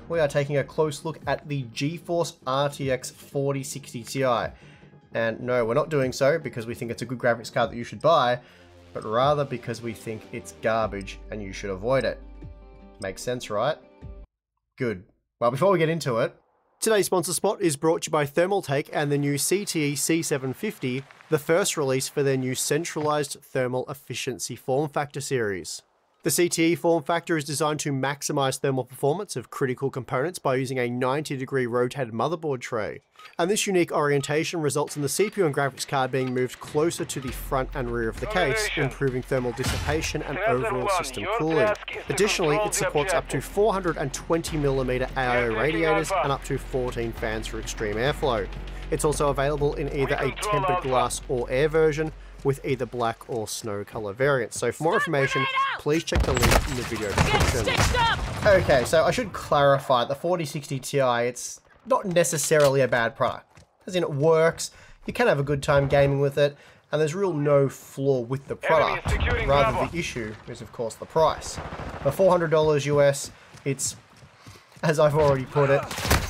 we are taking a close look at the GeForce RTX 4060 Ti. And no, we're not doing so because we think it's a good graphics card that you should buy, but rather because we think it's garbage and you should avoid it. Makes sense, right? Good. Well, before we get into it, today's sponsor spot is brought to you by Thermaltake and the new CTE C750, the first release for their new centralized thermal efficiency form factor series. The CTE form factor is designed to maximize thermal performance of critical components by using a 90-degree rotated motherboard tray. And this unique orientation results in the CPU and graphics card being moved closer to the front and rear of the case, improving thermal dissipation and overall system cooling. Additionally, it supports up to 420mm AIO radiators and up to 14 fans for extreme airflow. It's also available in either a tempered glass or air version, with either black or snow color variants. So for more information, please check the link in the video description. Okay, so I should clarify, the 4060 Ti, it's not necessarily a bad product. As in, it works, you can have a good time gaming with it, and there's real no flaw with the product. Rather, the issue is, of course, the price. For $400 US, it's, as I've already put it,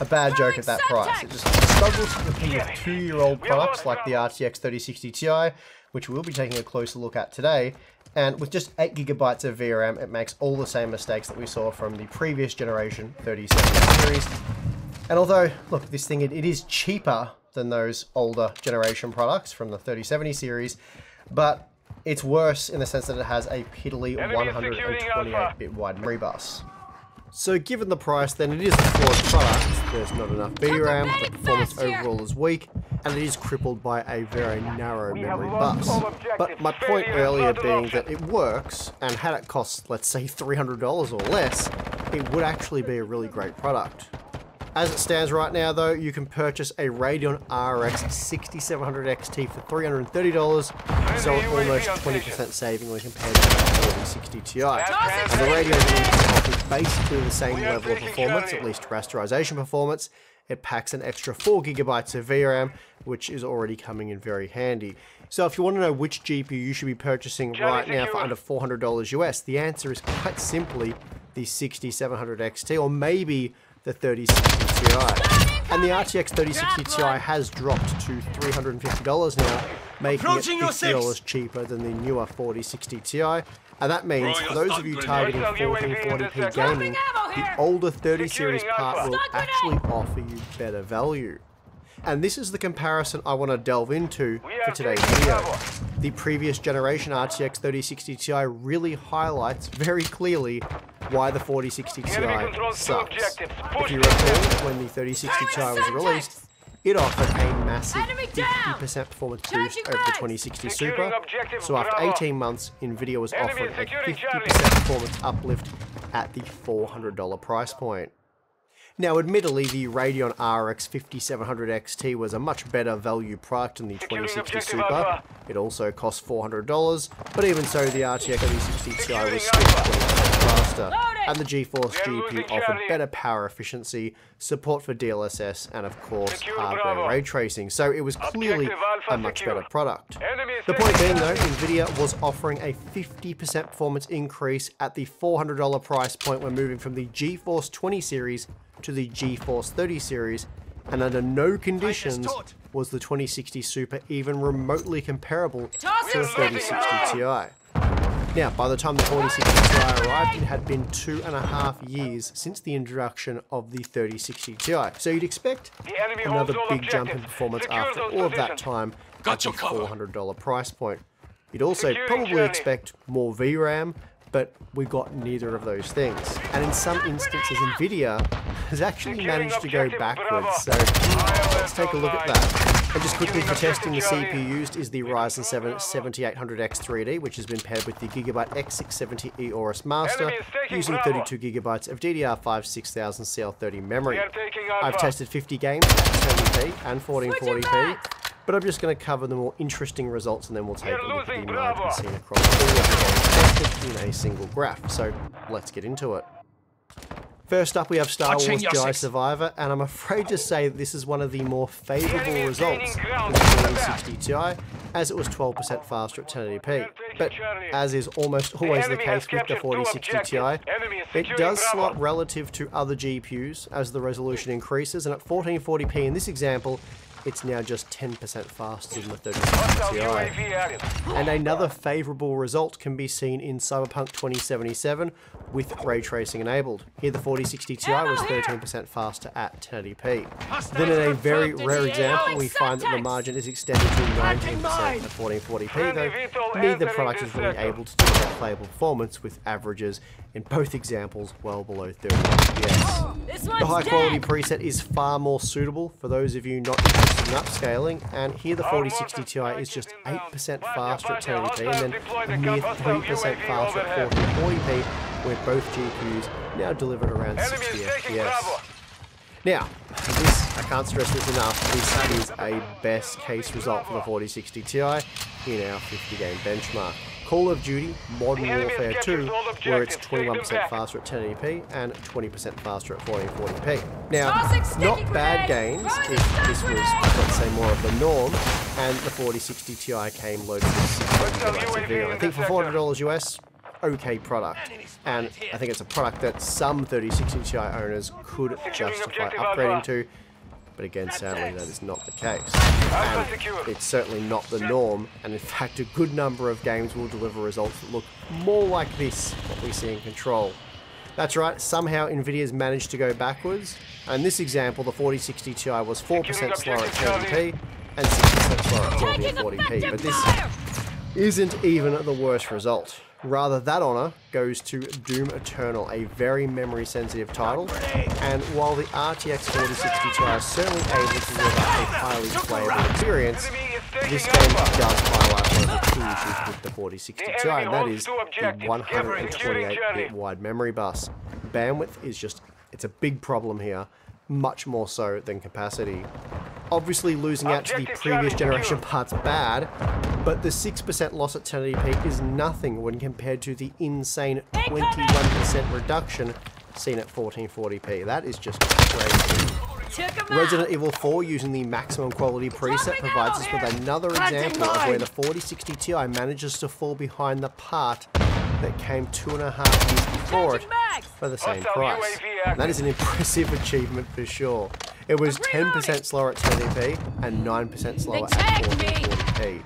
a bad joke at that price. It just struggles to compete with 2-year-old products like the RTX 3060 Ti, which we'll be taking a closer look at today. And with just 8GB of VRAM, it makes all the same mistakes that we saw from the previous generation 3070 series. And although, look, this thing, it is cheaper than those older generation products from the 3070 series, but it's worse in the sense that it has a piddly 128-bit wide memory bus. So given the price, then it is a flawed product. There's not enough VRAM, the performance overall is weak, and it is crippled by a very narrow memory bus. But my point earlier being that it works, and had it cost, let's say, $300 or less, it would actually be a really great product. As it stands right now though, you can purchase a Radeon RX 6700 XT for $330, so almost 20% saving when compared to the 4060 Ti. And the Radeon offers basically the same level of performance, at least rasterization performance. It packs an extra 4GB of VRAM, which is already coming in very handy. So if you want to know which GPU you should be purchasing right now for under $400 US, the answer is quite simply the 6700 XT, or maybe the 3060 Ti. And the RTX 3060 Ti has dropped to $350 now, making it $50 cheaper than the newer 4060 Ti. And that means, for those of you targeting 1440p gaming, the older 30 series part will actually offer you better value. And this is the comparison I want to delve into for today's video. The previous generation RTX 3060 Ti really highlights very clearly why the 4060 Ti sucks. If you recall, when the 3060 Ti was released, it offered a massive 50% performance boost over the 2060 Super, so after 18 months, Nvidia was offering a 50% performance uplift at the $400 price point. Now, admittedly, the Radeon RX 5700 XT was a much better value product than the 2060 Super. It also cost $400, but even so, the RTX 3060 Ti was still 20% faster, and the GeForce GPU offered better power efficiency, support for DLSS, and of course, hardware ray tracing, so it was clearly a much better product. The point being though, Nvidia was offering a 50% performance increase at the $400 price point when moving from the GeForce 20 series to the GeForce 30 series, and under no conditions was the 2060 Super even remotely comparable to the 3060 Ti. Now, by the time the 4060 Ti arrived, it had been 2.5 years since the introduction of the 3060 Ti, so you'd expect another big jump in performance after all of that time at the $400 price point. You'd also probably expect more VRAM, but we got neither of those things. And in some instances, Nvidia has actually managed to go backwards, so let's take a look at that. And just quickly for testing, the CPU used is the Ryzen 7 7800X 3D, which has been paired with the Gigabyte X670E Aorus Master, using 32GB of DDR5 6000 CL30 memory. I've tested 50 games at 1080p and 1440p, but I'm just going to cover the more interesting results, and then we'll take a look at the margin seen across all of the games tested in a single graph. So let's get into it. First up, we have Star Wars Watching your Jedi six. Survivor, and I'm afraid to say that this is one of the more favourable results for the 4060 Ti, as it was 12% faster at 1080p. But as is almost always the case with the 4060 Ti, it does slot relative to other GPUs as the resolution increases, and at 1440p in this example, it's now just 10% faster than the 3060 Ti. And another favourable result can be seen in Cyberpunk 2077 with ray tracing enabled. Here the 4060 Ti was 13% faster at 1080p. Then in a very rare example, we find that the margin is extended to 19% at 1440p, though neither product is really able to deliver playable performance with averages in both examples well below 30 FPS. The high quality preset is far more suitable for those of you not interested in upscaling, and here the 4060 Ti is just 8% faster at 1080p and then a mere 3% faster at 1440p, where both GPUs now deliver around 60 FPS. Now, I can't stress this enough, this is a best case result for the 4060 Ti in our 50 game benchmark. Call of Duty Modern Warfare 2, where it's 21% faster at 1080p and 20% faster at 1440p. Now, not bad gains if this was, let's say, more of the norm, and the 4060 Ti came loaded with 6GB of VRAM. I think for $400 US, okay product, and I think it's a product that some 3060 Ti owners could justify upgrading to, but again, sadly, that is not the case. And it's certainly not the norm, and in fact, a good number of games will deliver results that look more like this, what we see in Control. That's right, somehow Nvidia's managed to go backwards, and in this example, the 4060 Ti was 4% slower at 1080p and 6% slower at 1440p, but this isn't even the worst result. Rather, that honour goes to Doom Eternal, a very memory-sensitive title, and while the RTX 4060 Ti is certainly able to deliver a highly playable experience, this game does highlight one of the key issues with the 4060 Ti, and that is the 128-bit wide memory bus. Bandwidth is just, it's a big problem here, much more so than capacity. Obviously, losing out to the previous generation part's bad, but the 6% loss at 1080p is nothing when compared to the insane 21% reduction seen at 1440p. That is just crazy. Resident Evil 4, using the maximum quality preset, provides us with another example of where the 4060 Ti manages to fall behind the part that came 2.5 years before it for the same price. And that is an impressive achievement for sure. It was 10% slower at 1080p and 9% slower at 1440p.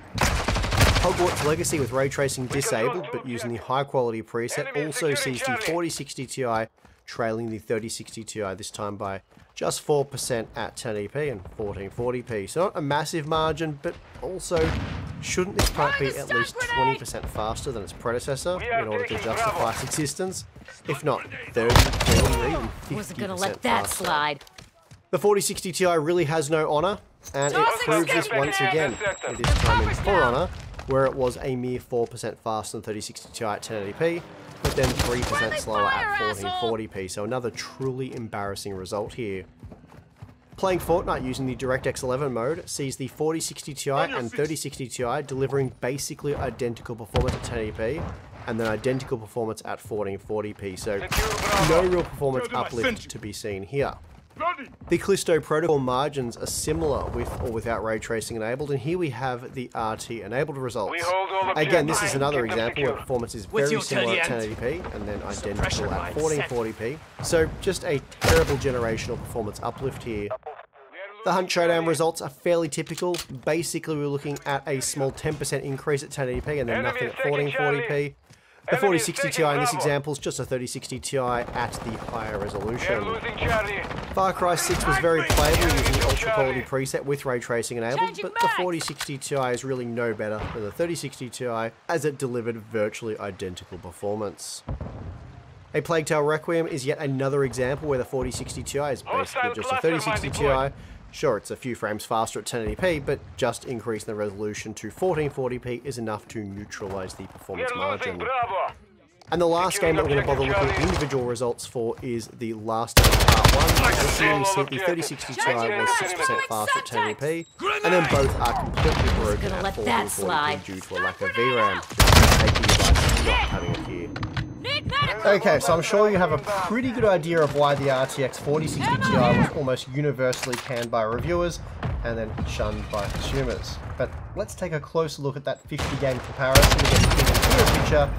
Hogwarts Legacy, with ray tracing disabled but using the high quality preset, also sees the 4060 Ti trailing the 3060 Ti, this time by just 4% at 1080p and 1440p. So not a massive margin, but also, shouldn't this product be at least 20% faster than its predecessor in order to justify its existence? If not 30, 40, or even 50% Wasn't gonna let that faster. slide. The 4060 Ti really has no honour, and it proves this once again, with this time in For Honor, where it was a mere 4% faster than 3060 Ti at 1080p, but then 3% slower at 1440p, so another truly embarrassing result here. Playing Fortnite using the DirectX 11 mode sees the 4060 Ti and 3060 Ti delivering basically identical performance at 1080p, and then identical performance at 1440p, so no real performance uplift to be seen here. The Callisto Protocol margins are similar with or without ray tracing enabled, and here we have the RT enabled results. Again, this is another example where performance is very similar at 1080p and then identical at 1440p, so just a terrible generational performance uplift here. The Hunt Showdown results are fairly typical. Basically, we're looking at a small 10% increase at 1080p and then nothing at 1440p. The 4060 Ti in this example is just a 3060 Ti at the higher resolution. Far Cry 6 was very playable using the ultra quality preset with ray tracing enabled, but the 4060 Ti is really no better than the 3060 Ti, as it delivered virtually identical performance. A Plague Tale Requiem is yet another example where the 4060 Ti is basically just a 3060 Ti. Sure, it's a few frames faster at 1080p, but just increasing the resolution to 1440p is enough to neutralize the performance margin. And the last game that we're going to bother looking at individual results for is the Last of Us Part 1. This here we see the 3060 Ti was 6% faster at 1080p, and then both are completely broken at 1440p due to a lack of VRAM, making the device not cutting it here. Okay, so I'm sure you have a pretty good idea of why the RTX 4060 Ti was almost universally canned by reviewers and then shunned by consumers. But let's take a closer look at that 50 game comparison to get a clearer picture,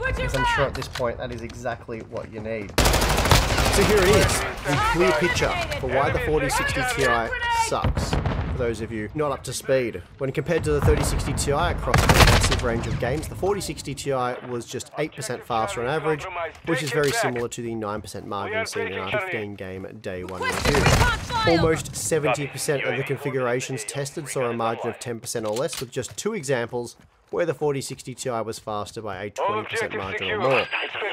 because I'm sure at this point that is exactly what you need. So here it is, the clear picture for why the 4060 Ti sucks. For those of you not up to speed, when compared to the 3060 Ti across a massive range of games, the 4060 Ti was just 8% faster on average, which is very similar to the 9% margin seen in our 15 game day one review. Almost 70% of the configurations tested saw a margin of 10% or less, with just 2 examples where the 4060 Ti was faster by a 20% margin or more.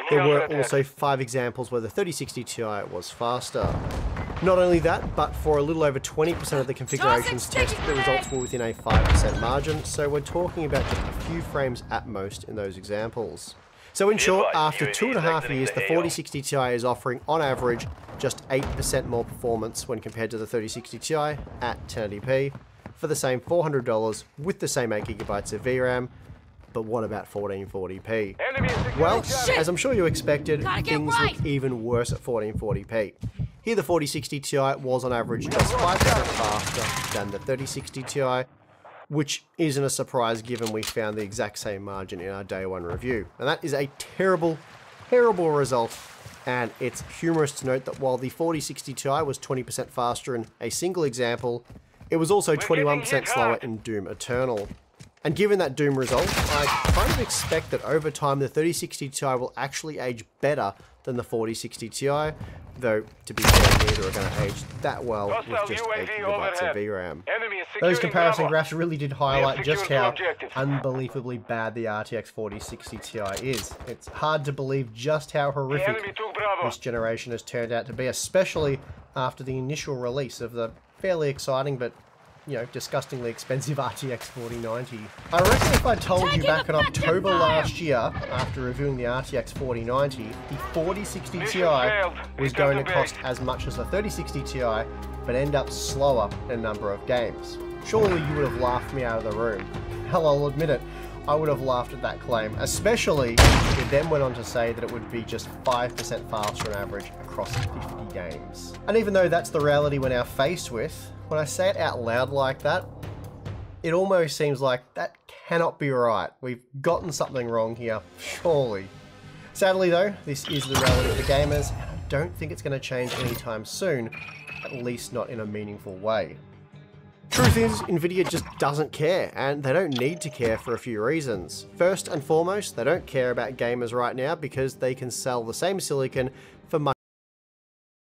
There were also 5 examples where the 3060 Ti was faster. Not only that, but for a little over 20% of the configurations tested, the results were within a 5% margin, so we're talking about just a few frames at most in those examples. So in short, after 2.5 years, the 4060 Ti is offering, on average, just 8% more performance when compared to the 3060 Ti at 1080p, for the same $400 with the same 8GB of VRAM. But what about 1440p? Well, as I'm sure you expected, things look even worse at 1440p. Here the 4060 Ti was on average just 5% faster than the 3060 Ti, which isn't a surprise given we found the exact same margin in our day one review. And that is a terrible, terrible result. And it's humorous to note that while the 4060 Ti was 20% faster in a single example, it was also 21% slower in Doom Eternal. And given that Doom result, I kind of expect that over time the 3060 Ti will actually age better than the 4060 Ti, though to be fair, neither are going to age that well with just 8GB of VRAM. Those comparison graphs really did highlight just how unbelievably bad the RTX 4060 Ti is. It's hard to believe just how horrific this generation has turned out to be, especially after the initial release of the fairly exciting but, you know, disgustingly expensive RTX 4090. I reckon if I told you back in October last year, after reviewing the RTX 4090, the 4060 Ti was going to cost as much as the 3060 Ti, but end up slower in a number of games. Surely you would have laughed me out of the room. Hell, I'll admit it, I would have laughed at that claim, especially if it then went on to say that it would be just 5% faster on average across 50 games. And even though that's the reality we're now faced with, when I say it out loud like that, it almost seems like that cannot be right. We've gotten something wrong here, surely. Sadly though, this is the reality of the gamers, and I don't think it's going to change anytime soon, at least not in a meaningful way. Truth is, Nvidia just doesn't care, and they don't need to care for a few reasons. First and foremost, they don't care about gamers right now because they can sell the same silicon for much